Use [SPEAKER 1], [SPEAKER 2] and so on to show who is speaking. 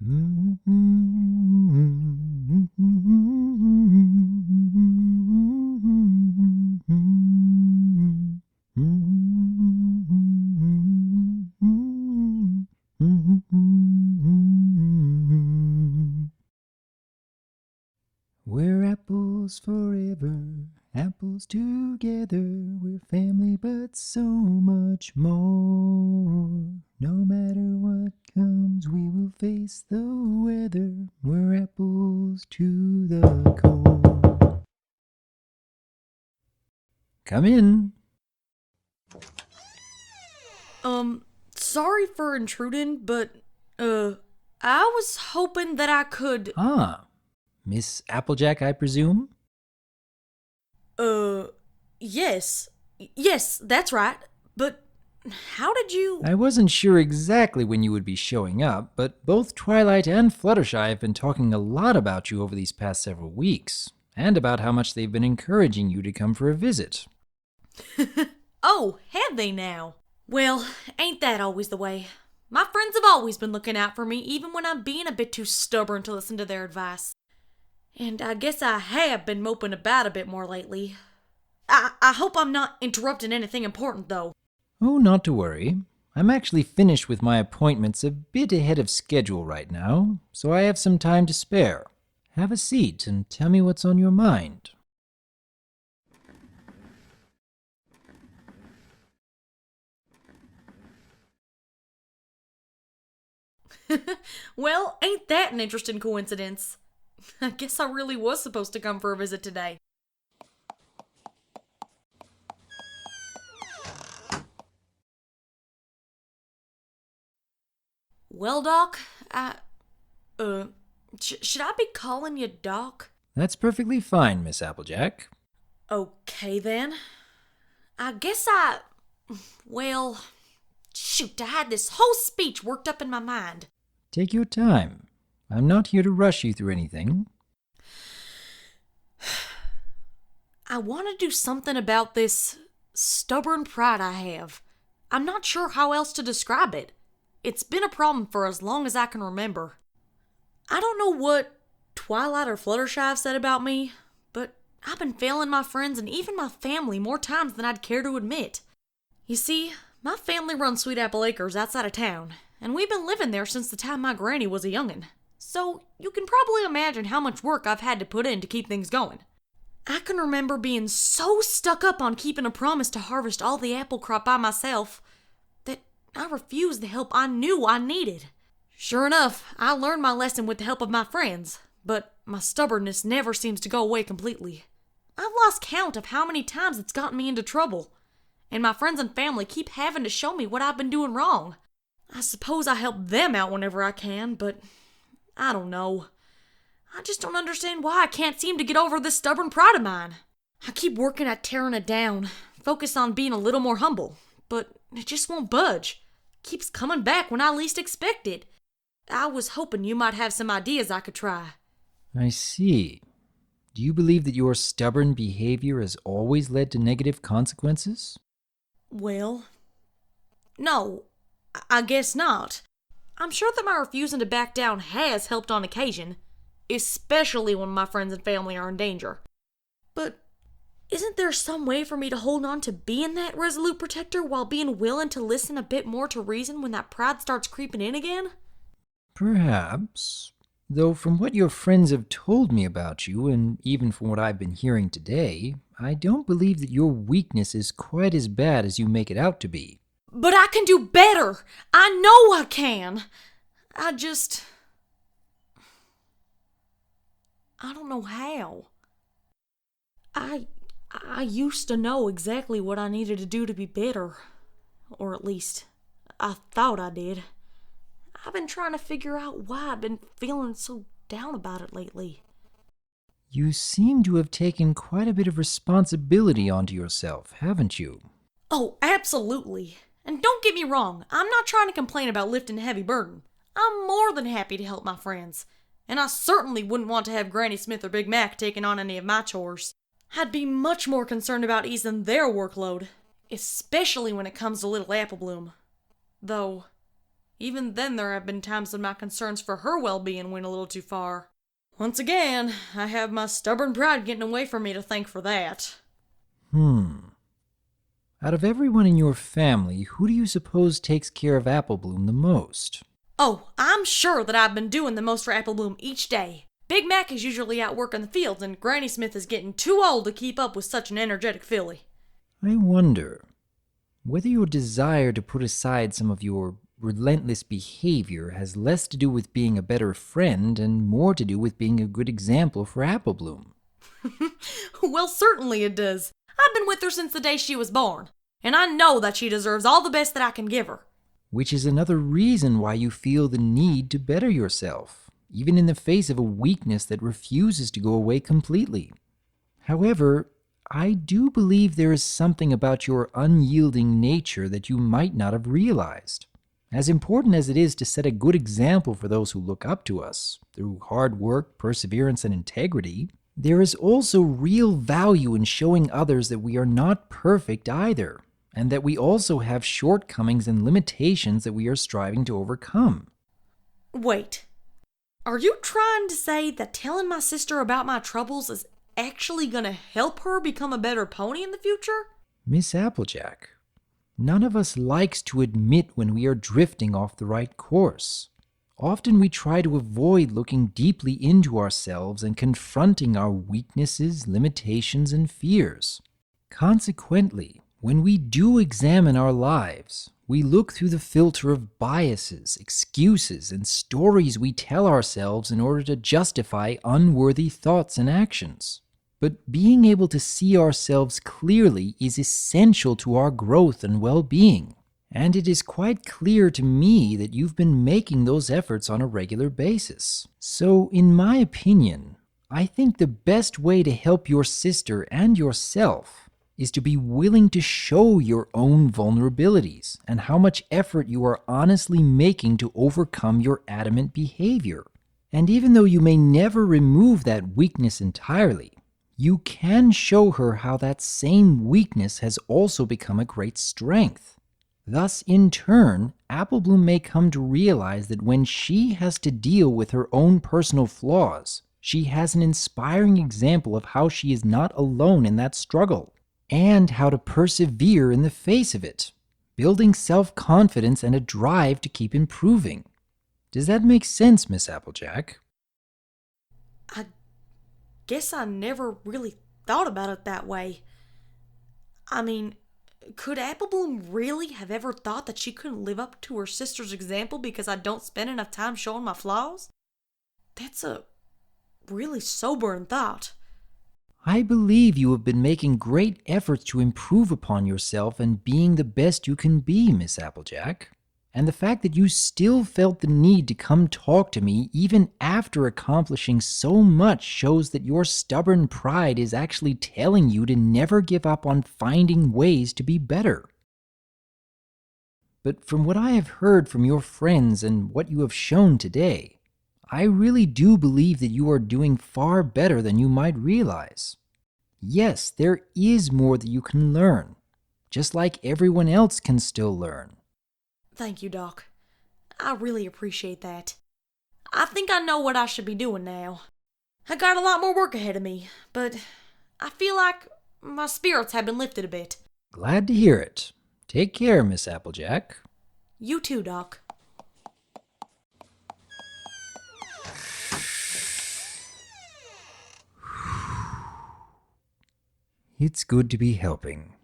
[SPEAKER 1] We're apples forever, apples together. We're family, but so much more. No matter what comes, we will face the weather. We're apples to the core. Come in.
[SPEAKER 2] Sorry for intruding, but, I was hoping that I could,
[SPEAKER 1] Miss Applejack, I presume?
[SPEAKER 2] yes. Yes, that's right. But how did you...
[SPEAKER 1] I wasn't sure exactly when you would be showing up, but both Twilight and Fluttershy have been talking a lot about you over these past several weeks, and about how much they've been encouraging you to come for a visit.
[SPEAKER 2] Oh, have they now? Well, ain't that always the way? My friends have always been looking out for me, even when I'm being a bit too stubborn to listen to their advice. And I guess I have been moping about a bit more lately. I hope I'm not interrupting anything important, though.
[SPEAKER 1] Oh, not to worry. I'm actually finished with my appointments a bit ahead of schedule right now, so I have some time to spare. Have a seat and tell me what's on your mind.
[SPEAKER 2] Well, ain't that an interesting coincidence? I guess I really was supposed to come for a visit today. Well, Doc, should I be calling you Doc?
[SPEAKER 1] That's perfectly fine, Miss Applejack.
[SPEAKER 2] Okay, then. I guess well, shoot, I had this whole speech worked up in my mind.
[SPEAKER 1] Take your time. I'm not here to rush you through anything.
[SPEAKER 2] I want to do something about this stubborn pride I have. I'm not sure how else to describe it. It's been a problem for as long as I can remember. I don't know what Twilight or Fluttershy have said about me, but I've been failing my friends and even my family more times than I'd care to admit. You see, my family runs Sweet Apple Acres outside of town, and we've been living there since the time my granny was a youngin'. So you can probably imagine how much work I've had to put in to keep things going. I can remember being so stuck up on keeping a promise to harvest all the apple crop by myself that I refused the help I knew I needed. Sure enough, I learned my lesson with the help of my friends, but my stubbornness never seems to go away completely. I've lost count of how many times it's gotten me into trouble, and my friends and family keep having to show me what I've been doing wrong. I suppose I help them out whenever I can, but I don't know. I just don't understand why I can't seem to get over this stubborn pride of mine. I keep working at tearing it down, focus on being a little more humble, but it just won't budge. Keeps coming back when I least expect it. I was hoping you might have some ideas I could try.
[SPEAKER 1] I see. Do you believe that your stubborn behavior has always led to negative consequences?
[SPEAKER 2] Well, no, I guess not. I'm sure that my refusing to back down has helped on occasion, especially when my friends and family are in danger. But isn't there some way for me to hold on to being that resolute protector while being willing to listen a bit more to reason when that pride starts creeping in again?
[SPEAKER 1] Perhaps. Though from what your friends have told me about you, and even from what I've been hearing today, I don't believe that your weakness is quite as bad as you make it out to be.
[SPEAKER 2] But I can do better! I know I can! I don't know how. I used to know exactly what I needed to do to be better. Or at least, I thought I did. I've been trying to figure out why I've been feeling so down about it lately.
[SPEAKER 1] You seem to have taken quite a bit of responsibility onto yourself, haven't you?
[SPEAKER 2] Oh, absolutely. And don't get me wrong, I'm not trying to complain about lifting a heavy burden. I'm more than happy to help my friends. And I certainly wouldn't want to have Granny Smith or Big Mac taking on any of my chores. I'd be much more concerned about easing their workload, especially when it comes to Little Apple Bloom. Though, Even then, there have been times when my concerns for her well-being went a little too far. Once again, I have my stubborn pride getting away from me to thank for that.
[SPEAKER 1] Out of everyone in your family, who do you suppose takes care of Apple Bloom the most?
[SPEAKER 2] Oh, I'm sure that I've been doing the most for Apple Bloom each day. Big Mac is usually out working the fields, and Granny Smith is getting too old to keep up with such an energetic filly.
[SPEAKER 1] I wonder whether your desire to put aside some of your relentless behavior has less to do with being a better friend and more to do with being a good example for Apple Bloom.
[SPEAKER 2] Well, certainly it does. I've been with her since the day she was born, and I know that she deserves all the best that I can give her.
[SPEAKER 1] Which is another reason why you feel the need to better yourself, even in the face of a weakness that refuses to go away completely. However, I do believe there is something about your unyielding nature that you might not have realized. As important as it is to set a good example for those who look up to us, through hard work, perseverance, and integrity, there is also real value in showing others that we are not perfect either, and that we also have shortcomings and limitations that we are striving to overcome.
[SPEAKER 2] Wait, are you trying to say that telling my sister about my troubles is actually gonna help her become a better pony in the future?
[SPEAKER 1] Miss Applejack, none of us likes to admit when we are drifting off the right course. Often we try to avoid looking deeply into ourselves and confronting our weaknesses, limitations, and fears. Consequently, when we do examine our lives, we look through the filter of biases, excuses, and stories we tell ourselves in order to justify unworthy thoughts and actions. But being able to see ourselves clearly is essential to our growth and well-being. And it is quite clear to me that you've been making those efforts on a regular basis. So, in my opinion, I think the best way to help your sister and yourself is to be willing to show your own vulnerabilities and how much effort you are honestly making to overcome your adamant behavior. And even though you may never remove that weakness entirely, you can show her how that same weakness has also become a great strength. Thus, in turn, Apple Bloom may come to realize that when she has to deal with her own personal flaws, she has an inspiring example of how she is not alone in that struggle, and how to persevere in the face of it, building self-confidence and a drive to keep improving. Does that make sense, Miss Applejack?
[SPEAKER 2] I guess I never really thought about it that way. I mean, could Apple Bloom really have ever thought that she couldn't live up to her sister's example because I don't spend enough time showing my flaws? That's a really sobering thought.
[SPEAKER 1] I believe you have been making great efforts to improve upon yourself and being the best you can be, Miss Applejack. And the fact that you still felt the need to come talk to me even after accomplishing so much shows that your stubborn pride is actually telling you to never give up on finding ways to be better. But from what I have heard from your friends and what you have shown today, I really do believe that you are doing far better than you might realize. Yes, there is more that you can learn, just like everyone else can still learn.
[SPEAKER 2] Thank you, Doc. I really appreciate that. I think I know what I should be doing now. I got a lot more work ahead of me, but I feel like my spirits have been lifted a bit.
[SPEAKER 1] Glad to hear it. Take care, Miss Applejack.
[SPEAKER 2] You too, Doc.
[SPEAKER 1] It's good to be helping.